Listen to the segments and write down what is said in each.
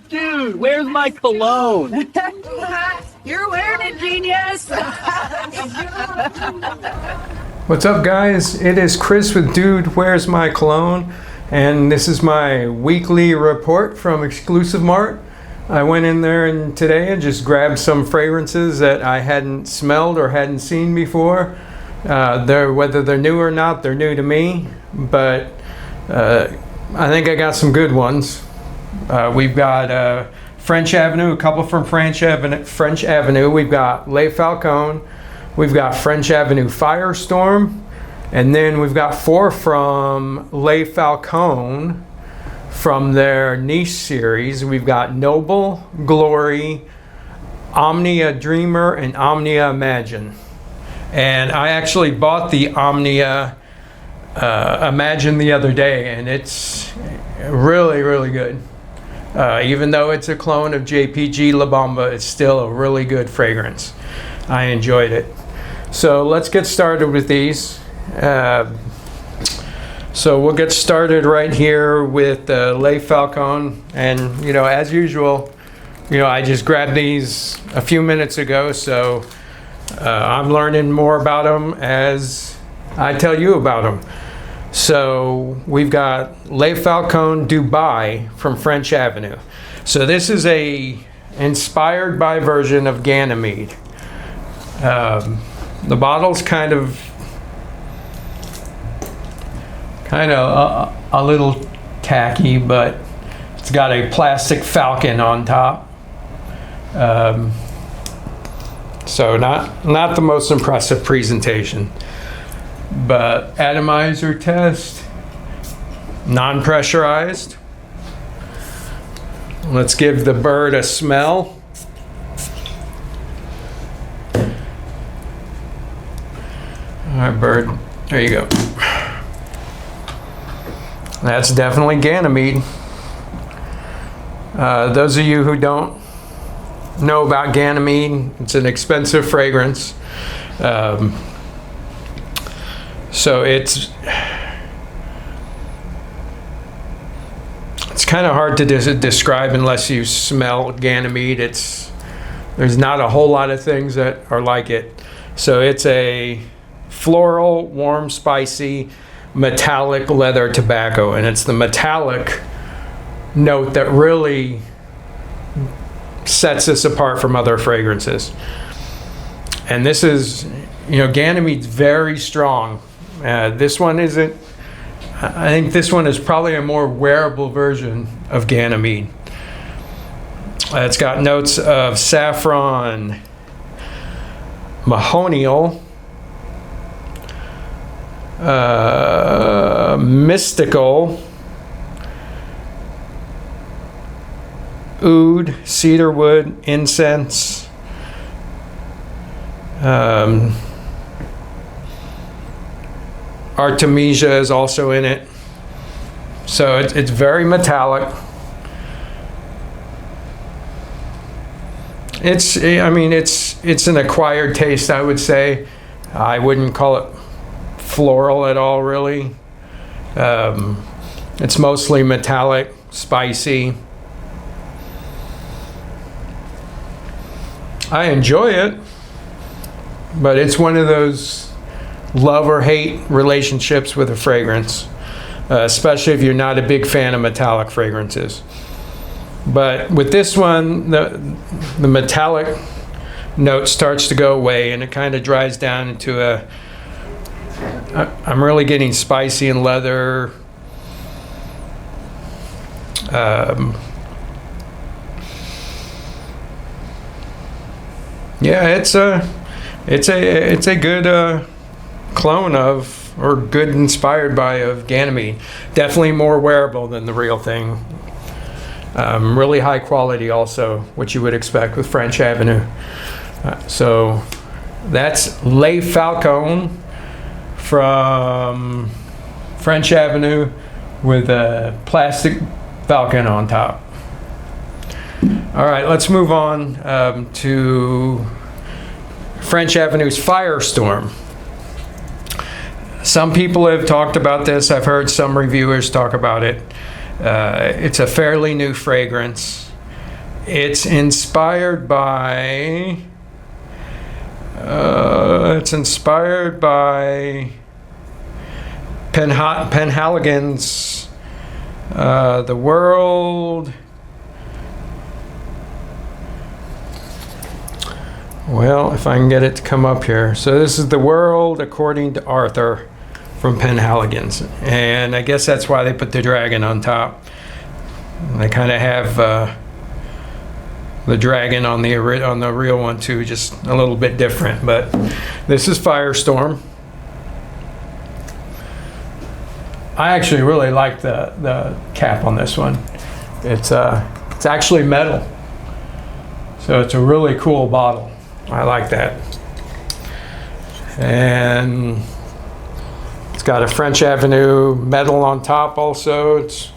Dude, where's my cologne? You're wearing it, genius. What's up, guys? It is Chris with Dude, Where's My Cologne? And this is my weekly report from Exclusive Mart. I went in there today and just grabbed some fragrances that I hadn't smelled or hadn't seen before. Whether they're new or not, they're new to me, but I think I got some good ones. We've got French Avenue, a couple from French Avenue. We've got Le Falcone. We've got French Avenue Firestorm. And then we've got 4 from Le Falcone from their niche series. We've got Noble, Glory, Omnia Dreamer, and Omnia Imagine. And I actually bought the Omnia Imagine the other day, and it's really, really good. Even though it's a clone of JPG La Bamba, it's still a really good fragrance. I enjoyed it. So let's get started with these. So we'll get started right here with Le Falcone, and as usual, I just grabbed these a few minutes ago, so I'm learning more about them as I tell you about them. So we've got Le Falcone Dubai from French Avenue. So this is a inspired by version of Ganymede. The bottle's kind of a little tacky, but it's got a plastic falcon on top. So not the most impressive presentation. But atomizer test, non-pressurized. Let's give the bird a smell. All right, bird, there you go. That's definitely Ganymede. Those of you who don't know about Ganymede, it's an expensive fragrance. So it's kind of hard to describe unless you smell Ganymede. There's not a whole lot of things that are like it. So it's a floral, warm, spicy, metallic leather tobacco, and it's the metallic note that really sets this apart from other fragrances. And this is, Ganymede's very strong. This one isn't. I think this one is probably a more wearable version of Ganymede. It's got notes of saffron, mahonial, mystical, oud, cedarwood, incense, Artemisia is also in it. So it's very metallic. It's an acquired taste, I would say. I wouldn't call it floral at all, really. It's mostly metallic, spicy. I enjoy it, but it's one of those love or hate relationships with a fragrance, especially if you're not a big fan of metallic fragrances. But with this one, the metallic note starts to go away, and it kind of dries down into I'm really getting spicy and leather. Yeah, it's a good clone of, or good inspired by, of Ganymede. Definitely more wearable than the real thing. Really high quality also, what you would expect with French Avenue. So that's Le Falcone from French Avenue with a plastic falcon on top. All right, let's move on to French Avenue's Firestorm. Some people have talked about this. I've heard some reviewers talk about it. It's a fairly new fragrance. It's inspired by Penhaligon's The World. Well, if I can get it to come up here. So this is The World According to Arthur from Penhaligon's. And I guess that's why they put the dragon on top. They kind of have the dragon on the real one too, just a little bit different. But this is Firestorm. I actually really like the cap on this one. It's actually metal. So it's a really cool bottle. I like that. And it's got a French Avenue metal on top also. It's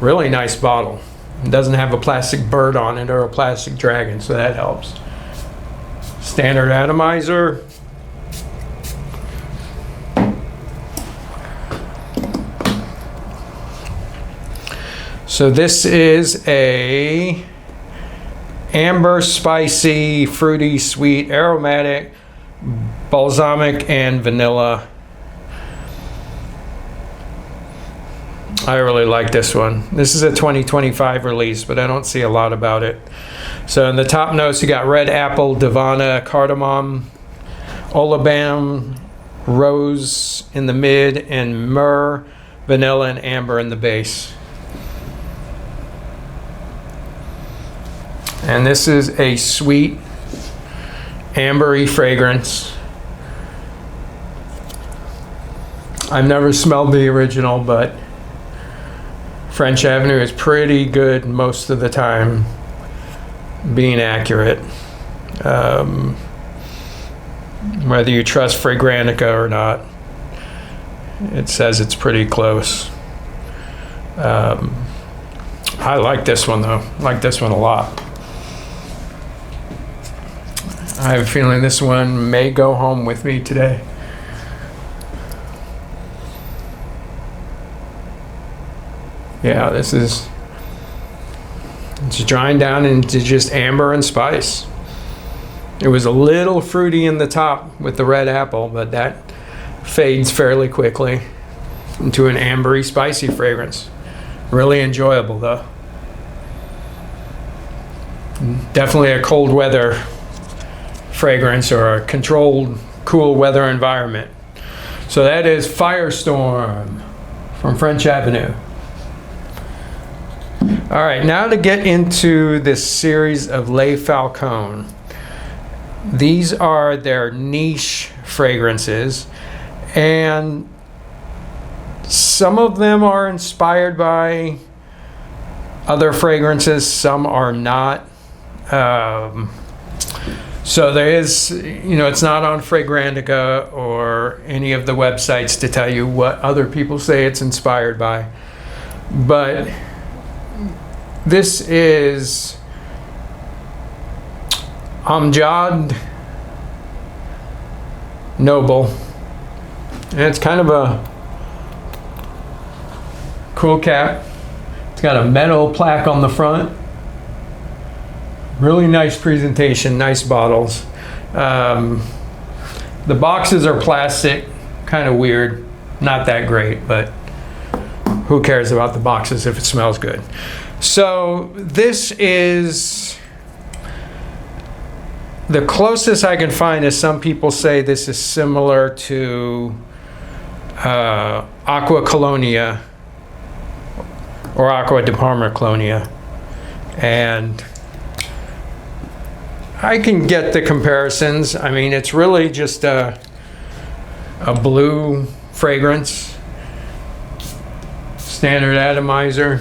a really nice bottle. It doesn't have a plastic bird on it or a plastic dragon, so that helps. Standard atomizer. So this is a amber, spicy, fruity, sweet, aromatic, balsamic, and vanilla. I really like this one. This is a 2025 release, but I don't see a lot about it. So in the top notes, you got red apple, divana, cardamom, olibam, rose in the mid, and myrrh, vanilla, and amber in the base. And this is a sweet, ambery fragrance. I've never smelled the original, but French Avenue is pretty good most of the time, being accurate. Whether you trust Fragrantica or not, it says it's pretty close. I like this one though. I like this one a lot. I have a feeling this one may go home with me today. Yeah, it's drying down into just amber and spice. It was a little fruity in the top with the red apple, but that fades fairly quickly into an ambery, spicy fragrance. Really enjoyable though. Definitely a cold weather fragrance or a controlled cool weather environment. So that is Firestorm from French Avenue. All right, now to get into this series of Les Falcone. These are their niche fragrances, and some of them are inspired by other fragrances, some are not. So there is, it's not on Fragrantica or any of the websites to tell you what other people say it's inspired by. But this is Amjad Noble. And it's kind of a cool cap. It's got a metal plaque on the front. Really nice presentation, nice bottles. The boxes are plastic, kind of weird. Not that great, but who cares about the boxes if it smells good? So this is the closest I can find is some people say this is similar to Acqua Colonia or Acqua di Parma Colonia. And I can get the comparisons. I mean, it's really just a blue fragrance. Standard atomizer.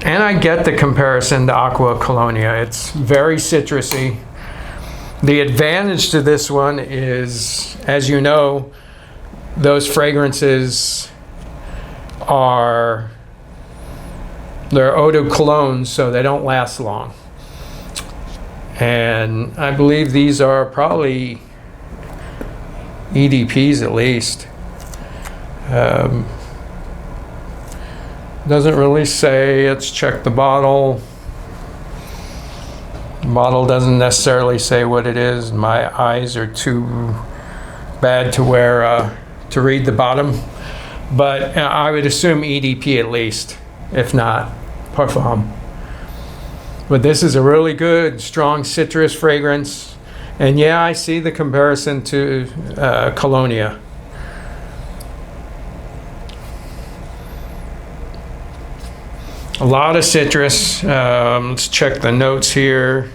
And I get the comparison to Acqua Colonia. It's very citrusy. The advantage to this one is, as you know, those fragrances they're eau de cologne, so they don't last long. And I believe these are probably EDPs at least. Doesn't really say. Let's check the bottle. The bottle doesn't necessarily say what it is. My eyes are too bad to to read the bottom, but I would assume EDP at least, if not Parfum. But this is a really good, strong citrus fragrance, and yeah, I see the comparison to Colonia. A lot of citrus. Let's check the notes here.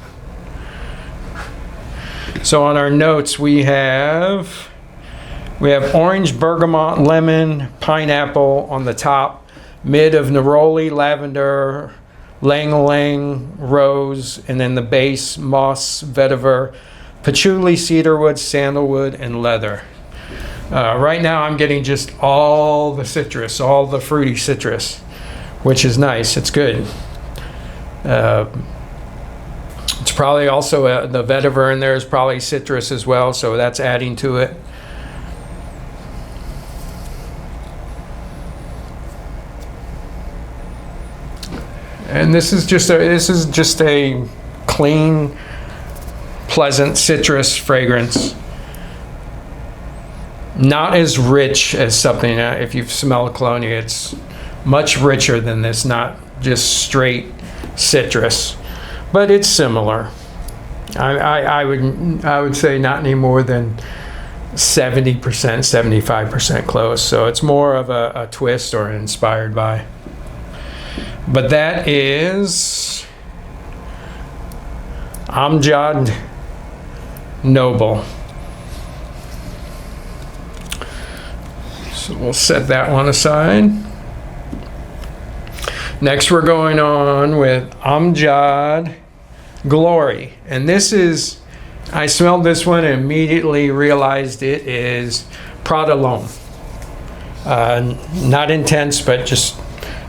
So on our notes we have orange, bergamot, lemon, pineapple on the top, mid of neroli, lavender, ylang, rose, and then the base moss, vetiver, patchouli, cedarwood, sandalwood, and leather. Right now I'm getting just all the citrus, all the fruity citrus, which is nice. It's good. It's probably also the vetiver in there is probably citrus as well, so that's adding to it. And this is just a clean, pleasant citrus fragrance. Not as rich as something if you've smelled Colonia, it's much richer than this, not just straight citrus, but it's similar. I would say not any more than 70%, 75% close. So it's more of a twist or inspired by. But that is Amjad Noble. So we'll set that one aside. Next we're going on with Amjad Glory. And this is, I smelled this one and immediately realized it is Prada L'Homme. Not intense, but just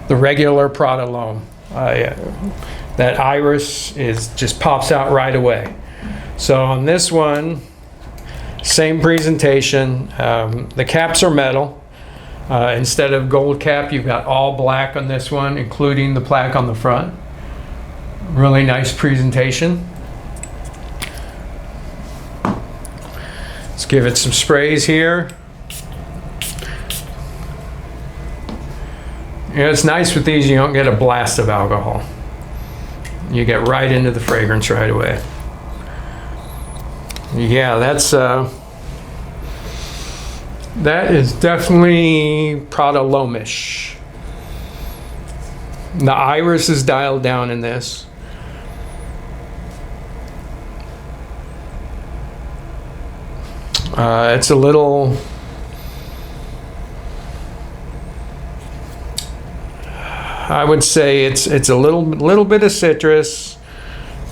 the regular Prada L'Homme. That iris just pops out right away. So on this one, same presentation. The caps are metal. Instead of gold cap, you've got all black on this one, including the plaque on the front. Really nice presentation. Let's give it some sprays here. Yeah, it's nice with these, you don't get a blast of alcohol. You get right into the fragrance right away. Yeah, that is definitely Prada L'Homme-ish. The iris is dialed down in this. It's a little, I would say it's a little bit of citrus,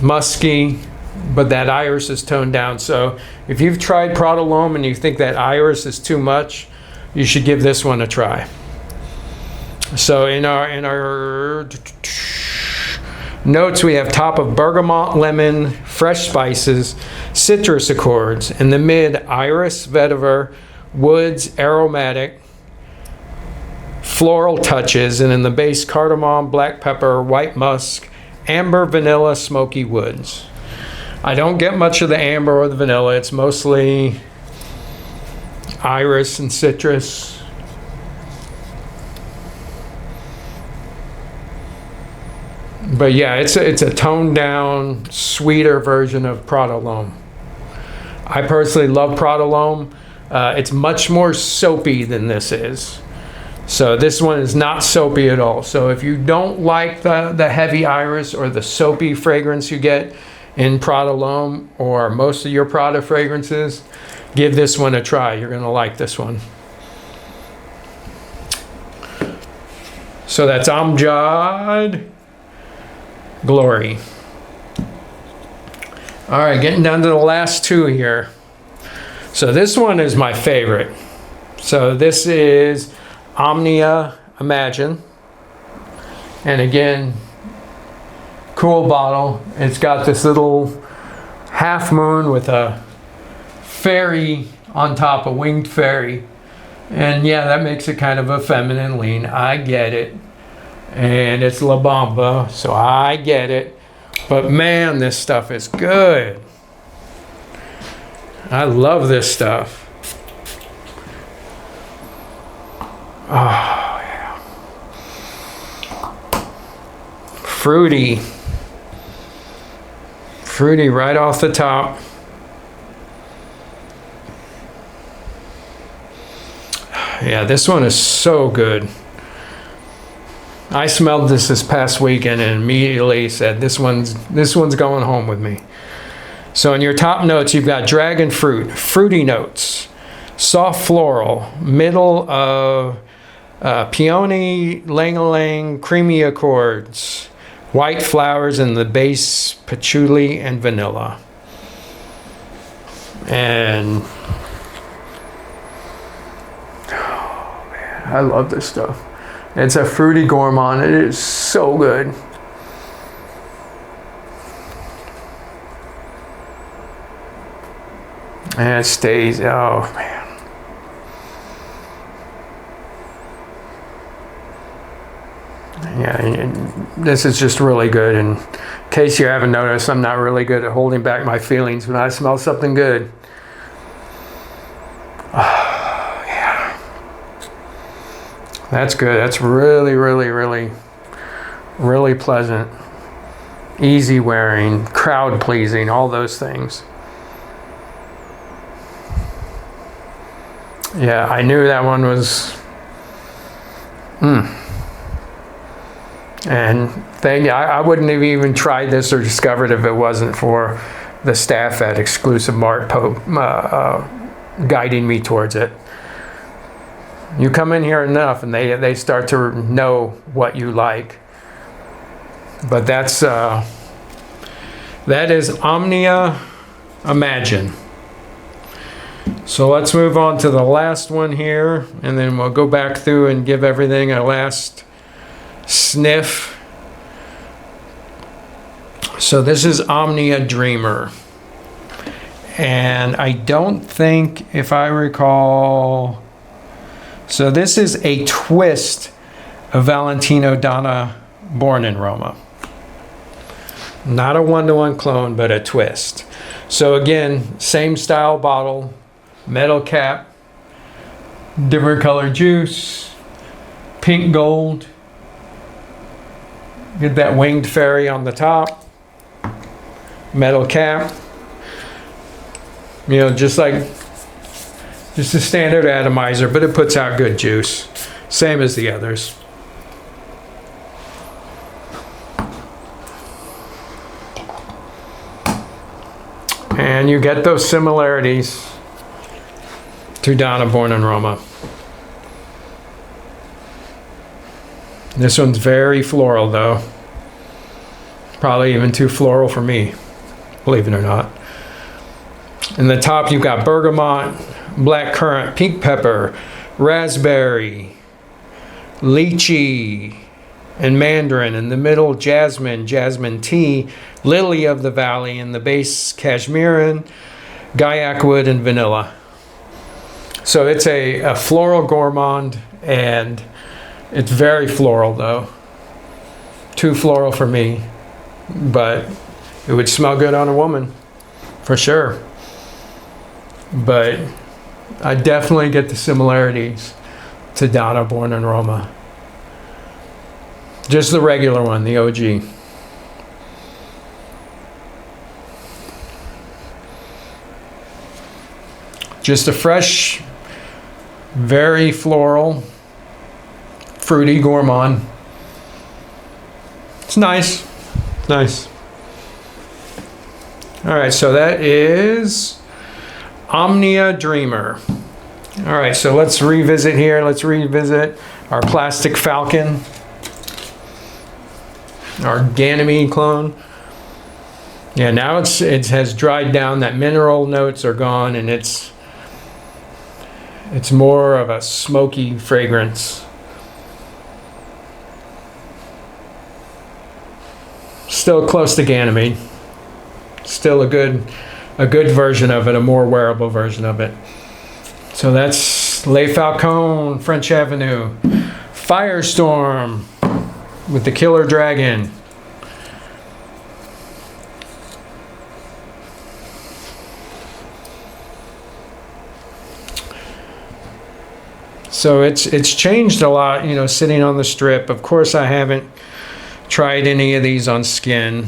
musky, but that iris is toned down. So if you've tried Prada L'Homme and you think that iris is too much, you should give this one a try. So in our notes, we have top of bergamot, lemon, fresh spices, citrus accords. In the mid, iris, vetiver, woods, aromatic, floral touches. And in the base, cardamom, black pepper, white musk, amber, vanilla, smoky woods. I don't get much of the amber or the vanilla. It's mostly iris and citrus. But yeah, it's a toned down, sweeter version of Prada L'Homme. I personally love Prada L'Homme. It's much more soapy than this is. So this one is not soapy at all. So if you don't like the heavy iris or the soapy fragrance you get in Prada L'Homme or most of your Prada fragrances, give this one a try. You're going to like this one. So that's Amjad Glory. All right, getting down to the last two here. So this one is my favorite. So this is Omnia Imagine. And again, cool bottle. It's got this little half moon with a fairy on top, a winged fairy. And yeah, that makes it kind of a feminine lean. I get it. And it's La Bamba, so I get it. But man, this stuff is good. I love this stuff. Oh, yeah. Fruity. Fruity right off the top. Yeah, this one is so good. I smelled this past weekend and immediately said, this one's going home with me. So in your top notes, you've got dragon fruit, fruity notes, soft floral, middle of peony, lang-a-lang, creamy accords, white flowers, and the base patchouli and vanilla. And oh man, I love this stuff. It's a fruity gourmand. It is so good. And it stays, oh man. Yeah, this is just really good. And in case you haven't noticed, I'm not really good at holding back my feelings when I smell something good. Oh, yeah. That's good. That's really, really, really, really pleasant. Easy wearing, crowd pleasing, all those things. Yeah, I knew that one was... And I wouldn't have even tried this or discovered if it wasn't for the staff at Exclusive Mart guiding me towards it. You come in here enough and they start to know what you like. But that is Omnia Imagine. So let's move on to the last one here, and then we'll go back through and give everything a last sniff. So this is Omnia Dreamer. And I don't think, if I recall, so this is a twist of Valentino Donna Born in Roma. Not a one-to-one clone, but a twist. So again, same style bottle, metal cap, different color juice, pink gold. Get that winged fairy on the top, metal cap. You know, just a standard atomizer, but it puts out good juice. Same as the others. And you get those similarities to Donna Born in Roma. This one's very floral though. Probably even too floral for me, believe it or not. In the top you've got bergamot, black currant, pink pepper, raspberry, lychee, and mandarin. In the middle, jasmine, jasmine tea, lily of the valley. In the base, cashmerean, guaiac wood, and vanilla. So it's a floral gourmand, and it's very floral though. Too floral for me, but it would smell good on a woman, for sure. But I definitely get the similarities to Donna Born in Roma. Just the regular one, the OG. Just a fresh, very floral, fruity gourmand. It's nice. Nice. All right, so that is Omnia Dreamer. All right, so let's revisit here. Let's revisit our plastic Falcon, our Ganymede clone. Yeah, now it has dried down. That mineral notes are gone, and it's more of a smoky fragrance. Still close to Ganymede. Still a good version of it, a more wearable version of it. So that's Le Falcone, French Avenue. Firestorm with the Killer Dragon. So it's changed a lot, you know, sitting on the strip. Of course, I haven't tried any of these on skin.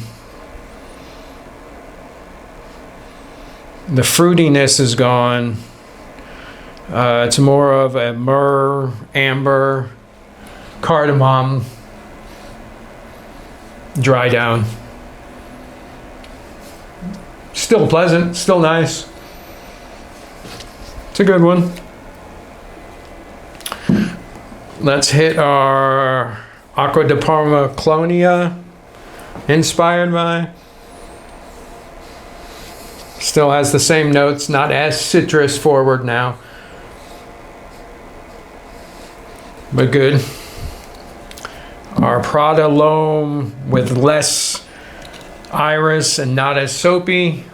The fruitiness is gone. It's more of a myrrh, amber, cardamom dry down. Still pleasant, still nice. It's a good one. Let's hit our Acqua di Parma Colonia, inspired by. Still has the same notes, not as citrus forward now, but good. Our Prada Loam with less iris and not as soapy.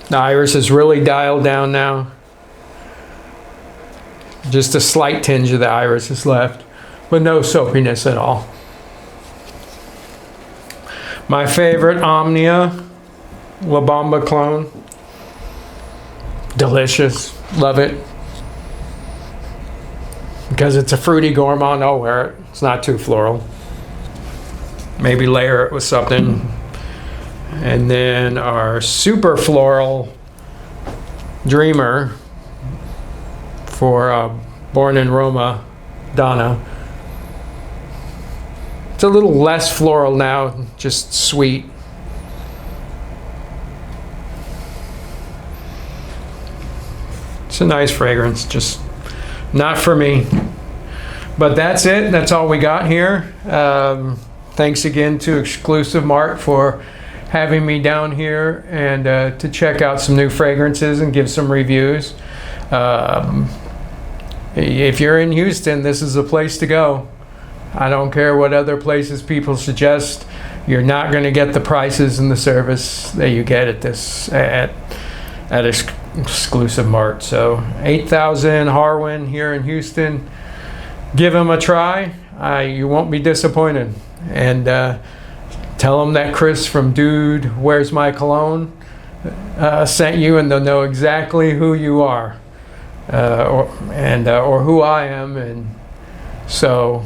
The iris is really dialed down now. Just a slight tinge of the iris is left, but no soapiness at all. My favorite, Omnia La Bomba clone. Delicious. Love it. Because it's a fruity gourmand, I'll wear it. It's not too floral. Maybe layer it with something. And then our super floral Dreamer for Born in Roma, Donna. It's a little less floral now, just sweet. It's a nice fragrance, just not for me. But that's it. That's all we got here. Thanks again to Exclusive Mart for having me down here and to check out some new fragrances and give some reviews. If you're in Houston, this is a place to go. I don't care what other places people suggest. You're not going to get the prices and the service that you get at Exclusive Mart. So 8000 Harwin here in Houston. Give them a try. You won't be disappointed. And tell them that Chris from Dude, Where's My Cologne sent you, and they'll know exactly who you are or who I am. And so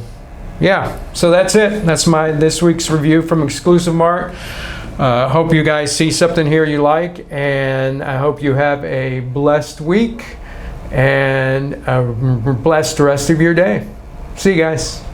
yeah, so that's it. That's this week's review from Exclusive Mart. Hope you guys see something here you like, and I hope you have a blessed week and a blessed rest of your day. See you guys.